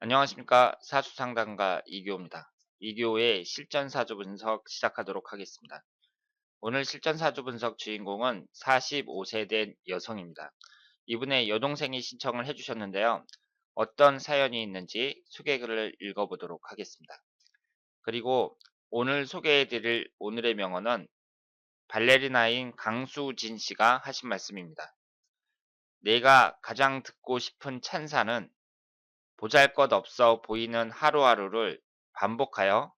안녕하십니까. 사주상담가 이교호입니다. 이교호의 실전사주 분석 시작하도록 하겠습니다. 오늘 실전사주 분석 주인공은 45세 된 여성입니다. 이분의 여동생이 신청을 해주셨는데요. 어떤 사연이 있는지 소개글을 읽어보도록 하겠습니다. 그리고 오늘 소개해드릴 오늘의 명언은 발레리나인 강수진 씨가 하신 말씀입니다. 내가 가장 듣고 싶은 찬사는 보잘것없어 보이는 하루하루를 반복하여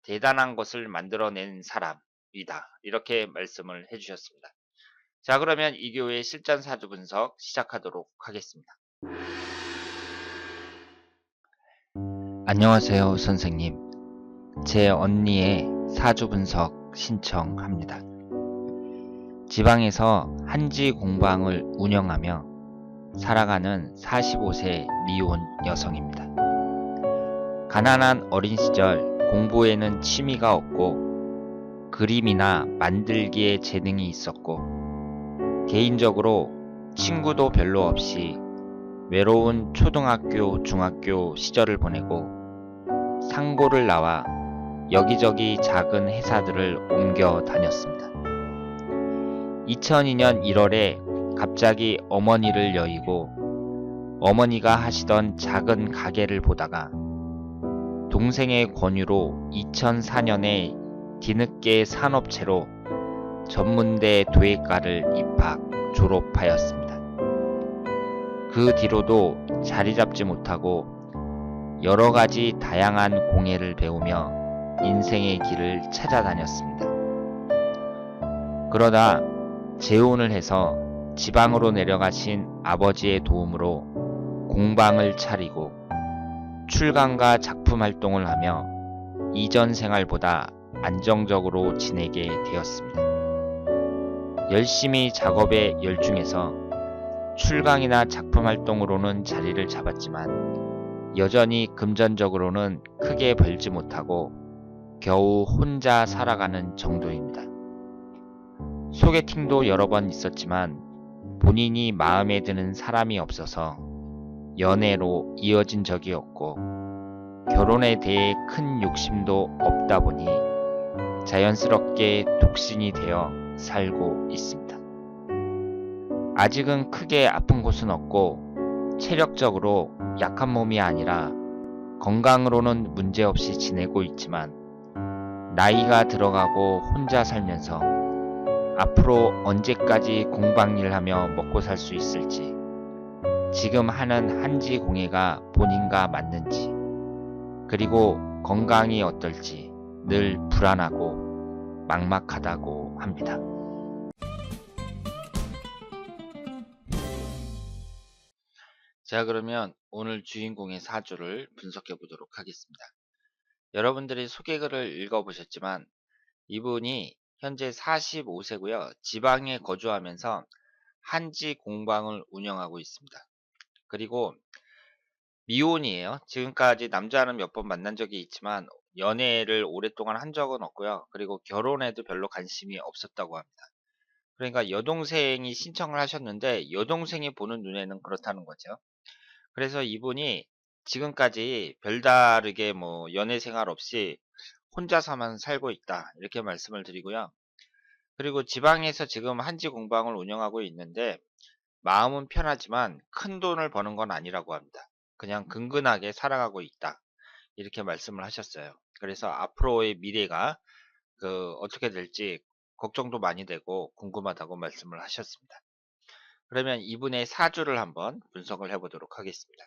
대단한 것을 만들어낸 사람이다. 이렇게 말씀을 해주셨습니다. 자, 그러면 이 교의 실전 사주 분석 시작하도록 하겠습니다. 안녕하세요, 선생님. 제 언니의 사주 분석 신청합니다. 지방에서 한지 공방을 운영하며 살아가는 45세 미혼 여성입니다. 가난한 어린 시절 공부에는 취미가 없고 그림이나 만들기에 재능이 있었고 개인적으로 친구도 별로 없이 외로운 초등학교, 중학교 시절을 보내고 상고를 나와 여기저기 작은 회사들을 옮겨 다녔습니다. 2002년 1월에 갑자기 어머니를 여의고 어머니가 하시던 작은 가게를 보다가 동생의 권유로 2004년에 뒤늦게 산업체로 전문대 도예과를 입학, 졸업하였습니다. 그 뒤로도 자리 잡지 못하고 여러 가지 다양한 공예를 배우며 인생의 길을 찾아다녔습니다. 그러다 재혼을 해서 지방으로 내려가신 아버지의 도움으로 공방을 차리고 출간과 작품 활동을 하며 이전 생활보다 안정적으로 지내게 되었습니다. 열심히 작업에 열중해서 출강이나 작품 활동으로는 자리를 잡았지만 여전히 금전적으로는 크게 벌지 못하고 겨우 혼자 살아가는 정도입니다. 소개팅도 여러 번 있었지만 본인이 마음에 드는 사람이 없어서 연애로 이어진 적이 없고 결혼에 대해 큰 욕심도 없다 보니 자연스럽게 독신이 되어 살고 있습니다. 아직은 크게 아픈 곳은 없고 체력적으로 약한 몸이 아니라 건강으로는 문제없이 지내고 있지만 나이가 들어가고 혼자 살면서 앞으로 언제까지 공방일 하며 먹고 살 수 있을지, 지금 하는 한지 공예가 본인과 맞는지, 그리고 건강이 어떨지 늘 불안하고 막막하다고 합니다. 자, 그러면 오늘 주인공의 사주를 분석해 보도록 하겠습니다. 여러분들이 소개글을 읽어보셨지만 이분이 현재 45세고요. 지방에 거주하면서 한지 공방을 운영하고 있습니다. 그리고 미혼이에요. 지금까지 남자는 몇 번 만난 적이 있지만 연애를 오랫동안 한 적은 없고요. 그리고 결혼에도 별로 관심이 없었다고 합니다. 그러니까 여동생이 신청을 하셨는데 여동생이 보는 눈에는 그렇다는 거죠. 그래서 이분이 지금까지 별다르게 연애 생활 없이 혼자서만 살고 있다. 이렇게 말씀을 드리고요. 그리고 지방에서 지금 한지 공방을 운영하고 있는데 마음은 편하지만 큰 돈을 버는 건 아니라고 합니다. 그냥 근근하게 살아가고 있다. 이렇게 말씀을 하셨어요. 그래서 앞으로의 미래가 어떻게 될지 걱정도 많이 되고 궁금하다고 말씀을 하셨습니다. 그러면 이분의 사주를 한번 분석을 해보도록 하겠습니다.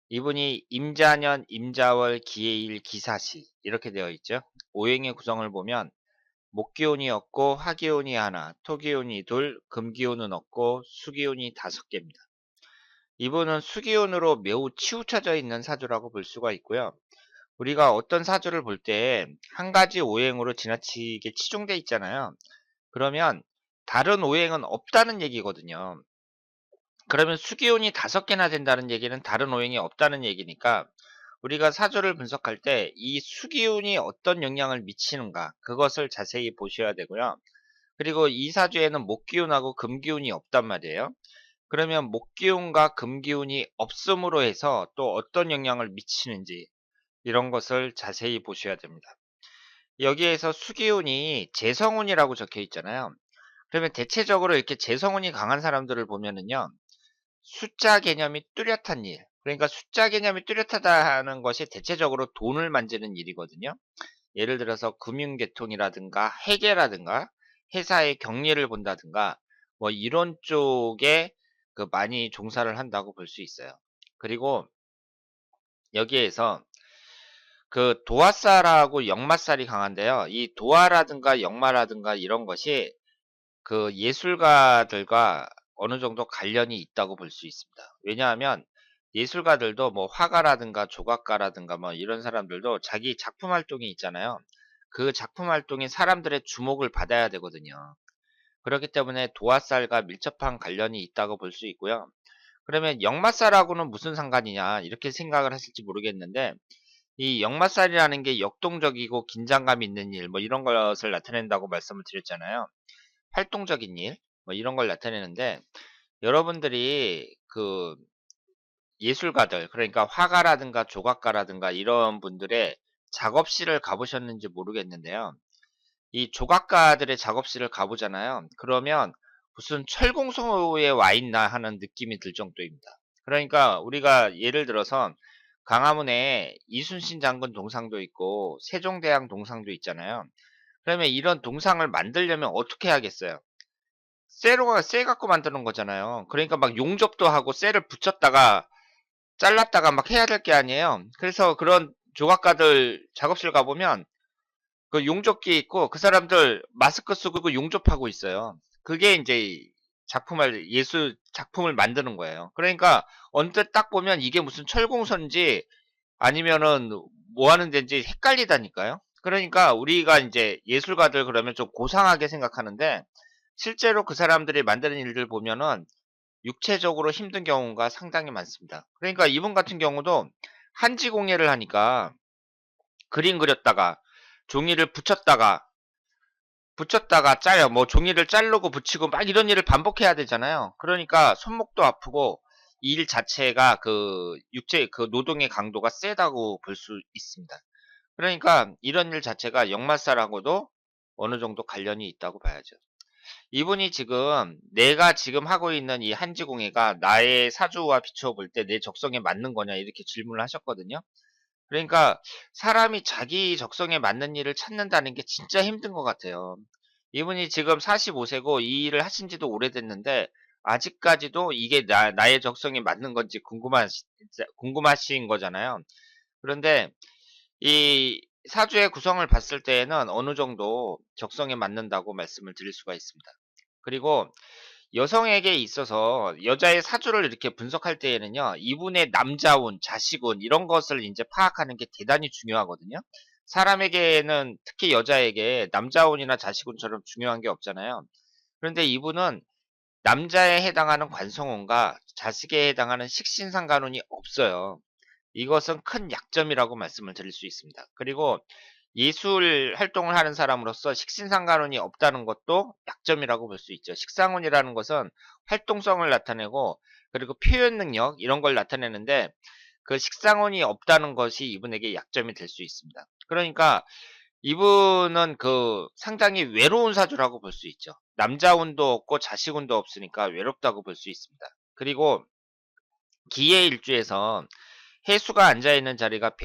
이분이 임자년, 임자월, 기해일, 기사시 이렇게 되어 있죠. 오행의 구성을 보면 목기운이 없고 화기운이 하나, 토기운이 둘, 금기운은 없고 수기운이 5개입니다. 이분은 수기운으로 매우 치우쳐져 있는 사주라고 볼 수가 있고요. 우리가 어떤 사주를 볼 때 한 가지 오행으로 지나치게 치중돼 있잖아요. 그러면 다른 오행은 없다는 얘기거든요. 그러면 수기운이 5개나 된다는 얘기는 다른 오행이 없다는 얘기니까 우리가 사주를 분석할 때 이 수기운이 어떤 영향을 미치는가 그것을 자세히 보셔야 되고요. 그리고 이 사주에는 목기운하고 금기운이 없단 말이에요. 그러면 목기운과 금기운이 없음으로 해서 또 어떤 영향을 미치는지 이런 것을 자세히 보셔야 됩니다. 여기에서 수기운이 재성운이라고 적혀 있잖아요. 그러면 대체적으로 이렇게 재성운이 강한 사람들을 보면은요, 숫자 개념이 뚜렷한 일. 그러니까 숫자 개념이 뚜렷하다는 것이 대체적으로 돈을 만지는 일이거든요. 예를 들어서 금융계통이라든가 회계라든가 회사의 경리를 본다든가 뭐 이런 쪽에 많이 종사를 한다고 볼 수 있어요. 그리고 여기에서 도화살하고 역마살이 강한데요. 이 도화라든가 역마라든가 이런 것이 예술가들과 어느 정도 관련이 있다고 볼 수 있습니다. 왜냐하면 예술가들도 뭐 화가라든가 조각가라든가 뭐 이런 사람들도 자기 작품 활동이 있잖아요. 그 작품 활동이 사람들의 주목을 받아야 되거든요. 그렇기 때문에 도화살과 밀접한 관련이 있다고 볼 수 있고요. 그러면 역마살하고는 무슨 상관이냐 이렇게 생각을 하실지 모르겠는데, 이 역마살이라는 게 역동적이고 긴장감 있는 일 뭐 이런 것을 나타낸다고 말씀을 드렸잖아요. 활동적인 일 뭐 이런 걸 나타내는데, 여러분들이 예술가들, 그러니까 화가라든가 조각가라든가 이런 분들의 작업실을 가보셨는지 모르겠는데요. 이 조각가들의 작업실을 가보잖아요. 그러면 무슨 철공소에 와 있나 하는 느낌이 들 정도입니다. 그러니까 우리가 예를 들어서 강화문에 이순신 장군 동상도 있고 세종대왕 동상도 있잖아요. 그러면 이런 동상을 만들려면 어떻게 하겠어요? 쇠 갖고 만드는 거잖아요. 그러니까 막 용접도 하고 쇠를 붙였다가 잘랐다가 막 해야 될 게 아니에요. 그래서 그런 조각가들 작업실 가보면 그 용접기 있고 그 사람들 마스크 쓰고 그 용접하고 있어요. 그게 이제 예술 작품을 만드는 거예요. 그러니까 언뜻 딱 보면 이게 무슨 철공소인지 아니면은 뭐 하는 데인지 헷갈리다니까요. 그러니까 우리가 이제 예술가들 그러면 좀 고상하게 생각하는데, 실제로 그 사람들이 만드는 일들 보면은 육체적으로 힘든 경우가 상당히 많습니다. 그러니까 이분 같은 경우도 한지공예를 하니까 그림 그렸다가 종이를 붙였다가 짜요. 뭐 종이를 자르고 붙이고 막 이런 일을 반복해야 되잖아요. 그러니까 손목도 아프고 이 일 자체가 육체 노동의 강도가 세다고 볼 수 있습니다. 그러니까 이런 일 자체가 역마살하고도 어느 정도 관련이 있다고 봐야죠. 이분이 지금 내가 지금 하고 있는 이 한지공예가 나의 사주와 비춰 볼 때 내 적성에 맞는 거냐 이렇게 질문을 하셨거든요. 그러니까 사람이 자기 적성에 맞는 일을 찾는다는 게 진짜 힘든 것 같아요. 이분이 지금 45세고 이 일을 하신 지도 오래됐는데 아직까지도 이게 나의 적성에 맞는 건지 궁금하신 거잖아요. 그런데 이 사주의 구성을 봤을 때에는 어느 정도 적성에 맞는다고 말씀을 드릴 수가 있습니다. 그리고 여성에게 있어서 여자의 사주를 이렇게 분석할 때에는요, 이분의 남자운, 자식운, 이런 것을 이제 파악하는 게 대단히 중요하거든요. 사람에게는, 특히 여자에게 남자운이나 자식운처럼 중요한 게 없잖아요. 그런데 이분은 남자에 해당하는 관성운과 자식에 해당하는 식신상관운이 없어요. 이것은 큰 약점이라고 말씀을 드릴 수 있습니다. 그리고 예술 활동을 하는 사람으로서 식신상관운이 없다는 것도 약점이라고 볼 수 있죠. 식상운이라는 것은 활동성을 나타내고 그리고 표현 능력 이런 걸 나타내는데, 그 식상운이 없다는 것이 이분에게 약점이 될 수 있습니다. 그러니까 이분은 상당히 외로운 사주라고 볼 수 있죠. 남자운도 없고 자식운도 없으니까 외롭다고 볼 수 있습니다. 그리고 기해일주에서 해수가 앉아있는 자리가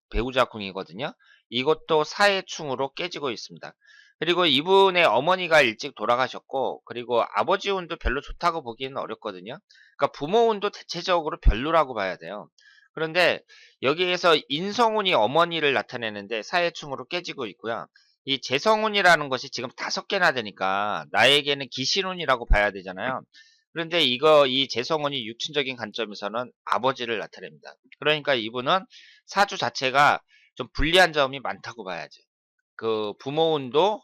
배우자궁이거든요. 이것도 사해충으로 깨지고 있습니다. 그리고 이분의 어머니가 일찍 돌아가셨고, 그리고 아버지 운도 별로 좋다고 보기는 어렵거든요. 그러니까 부모 운도 대체적으로 별로라고 봐야 돼요. 그런데 여기에서 인성운이 어머니를 나타내는데 사해충으로 깨지고 있고요. 이 재성운이라는 것이 지금 5개나 되니까 나에게는 기신운이라고 봐야 되잖아요. 그런데 이 재성운이 육친적인 관점에서는 아버지를 나타냅니다. 그러니까 이분은 사주 자체가 좀 불리한 점이 많다고 봐야죠. 부모운도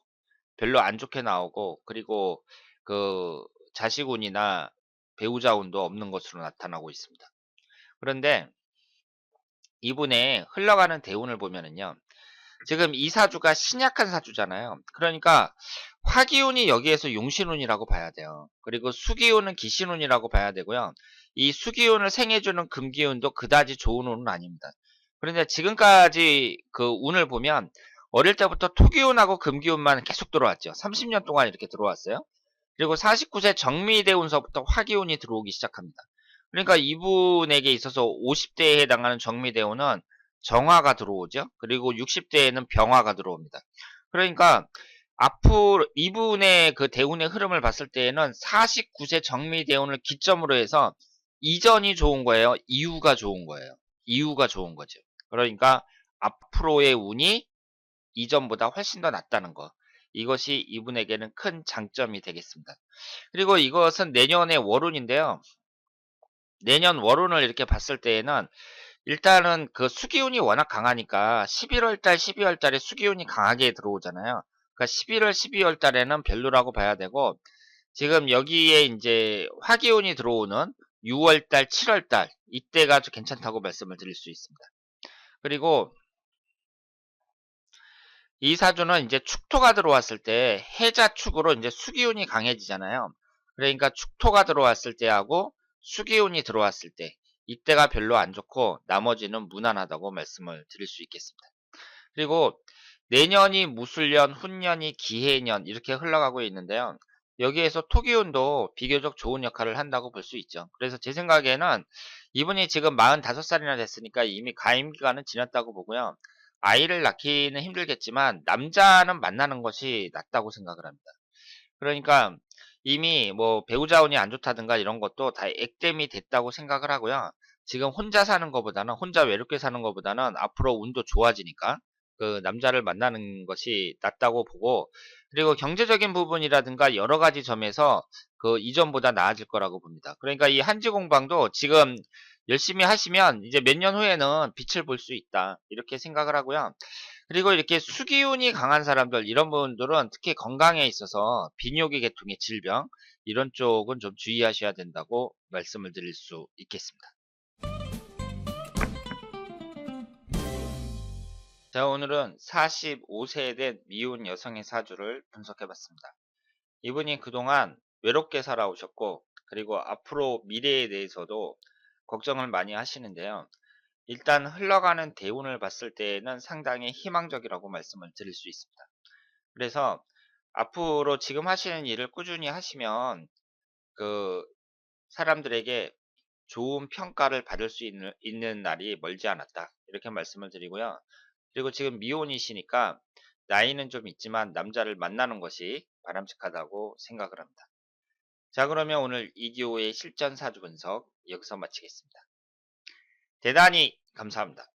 별로 안 좋게 나오고, 그리고 그 자식운이나 배우자운도 없는 것으로 나타나고 있습니다. 그런데 이분의 흘러가는 대운을 보면은요, 지금 이 사주가 신약한 사주잖아요. 그러니까 화기운이 여기에서 용신운이라고 봐야 돼요. 그리고 수기운은 기신운이라고 봐야 되고요. 이 수기운을 생해주는 금기운도 그다지 좋은 운은 아닙니다. 그런데 지금까지 그 운을 보면 어릴 때부터 토기운하고 금기운만 계속 들어왔죠. 30년 동안 이렇게 들어왔어요. 그리고 49세 정미대운서부터 화기운이 들어오기 시작합니다. 그러니까 이분에게 있어서 50대에 해당하는 정미대운은 정화가 들어오죠. 그리고 60대에는 병화가 들어옵니다. 그러니까 앞으로 이분의 그 대운의 흐름을 봤을 때에는 49세 정미대운을 기점으로 해서 이전이 좋은 거예요. 이후가 좋은 거예요. 이후가 좋은 거죠. 그러니까 앞으로의 운이 이전보다 훨씬 더 낫다는 거. 이것이 이분에게는 큰 장점이 되겠습니다. 그리고 이것은 내년의 월운인데요. 내년 월운을 이렇게 봤을 때에는 일단은 그 수기운이 워낙 강하니까 11월 달, 12월 달에 수기운이 강하게 들어오잖아요. 그러니까 11월, 12월 달에는 별로라고 봐야 되고 지금 여기에 이제 화기운이 들어오는 6월 달, 7월 달 이때가 좀 괜찮다고 말씀을 드릴 수 있습니다. 그리고 이 사주는 이제 축토가 들어왔을 때 해자축으로 이제 수기운이 강해지잖아요. 그러니까 축토가 들어왔을 때하고 수기운이 들어왔을 때 이때가 별로 안 좋고 나머지는 무난하다고 말씀을 드릴 수 있겠습니다. 그리고 내년이 무술년, 훈년이 기해년 이렇게 흘러가고 있는데요. 여기에서 토기운도 비교적 좋은 역할을 한다고 볼 수 있죠. 그래서 제 생각에는 이분이 지금 45살이나 됐으니까 이미 가임 기간은 지났다고 보고요. 아이를 낳기는 힘들겠지만 남자는 만나는 것이 낫다고 생각을 합니다. 그러니까 이미 뭐 배우자 운이 안 좋다든가 이런 것도 다 액땜이 됐다고 생각을 하고요. 지금 혼자 사는 것보다는 혼자 외롭게 사는 것보다는 앞으로 운도 좋아지니까 그 남자를 만나는 것이 낫다고 보고 그리고 경제적인 부분이라든가 여러 가지 점에서 그 이전보다 나아질 거라고 봅니다. 그러니까 이 한지공방도 지금 열심히 하시면 이제 몇 년 후에는 빛을 볼 수 있다. 이렇게 생각을 하고요. 그리고 이렇게 수기운이 강한 사람들 이런 분들은 특히 건강에 있어서 비뇨기 계통의 질병 이런 쪽은 좀 주의하셔야 된다고 말씀을 드릴 수 있겠습니다. 자, 오늘은 45세에 된 미혼 여성의 사주를 분석해 봤습니다. 이분이 그동안 외롭게 살아오셨고 그리고 앞으로 미래에 대해서도 걱정을 많이 하시는데요. 일단 흘러가는 대운을 봤을 때에는 상당히 희망적이라고 말씀을 드릴 수 있습니다. 그래서 앞으로 지금 하시는 일을 꾸준히 하시면 그 사람들에게 좋은 평가를 받을 수 있는 날이 멀지 않았다. 이렇게 말씀을 드리고요. 그리고 지금 미혼이시니까 나이는 좀 있지만 남자를 만나는 것이 바람직하다고 생각을 합니다. 자, 그러면 오늘 이기호의 실전 사주 분석 여기서 마치겠습니다. 대단히 감사합니다.